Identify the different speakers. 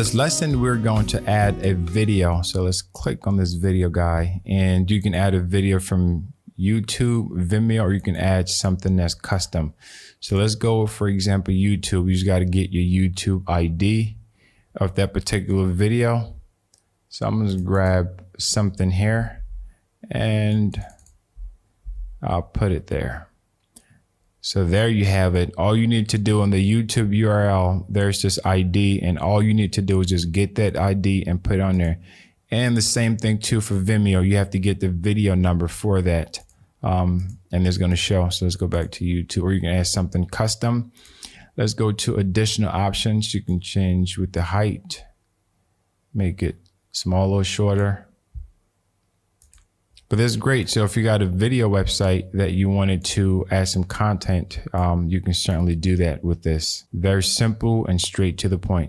Speaker 1: this lesson, we're going to add a video. So let's click on this video guy, and you can add a video from YouTube, Vimeo, or you can add something that's custom. So let's go, for example, YouTube. You just got to get your YouTube ID of that particular video. So I'm going to grab something here and I'll put it there. So there you have it. All you need to do on the YouTube URL, there's this ID, and all you need to do is just get that ID and put it on there. And the same thing too for Vimeo. You have to get the video number for that. And it's going to show. So let's go back to YouTube, or you can add something custom. Let's go to additional options. You can change with the height, make it small or shorter. But this is great. So if you got a video website that you wanted to add some content, you can certainly do that with this. Very simple and straight to the point.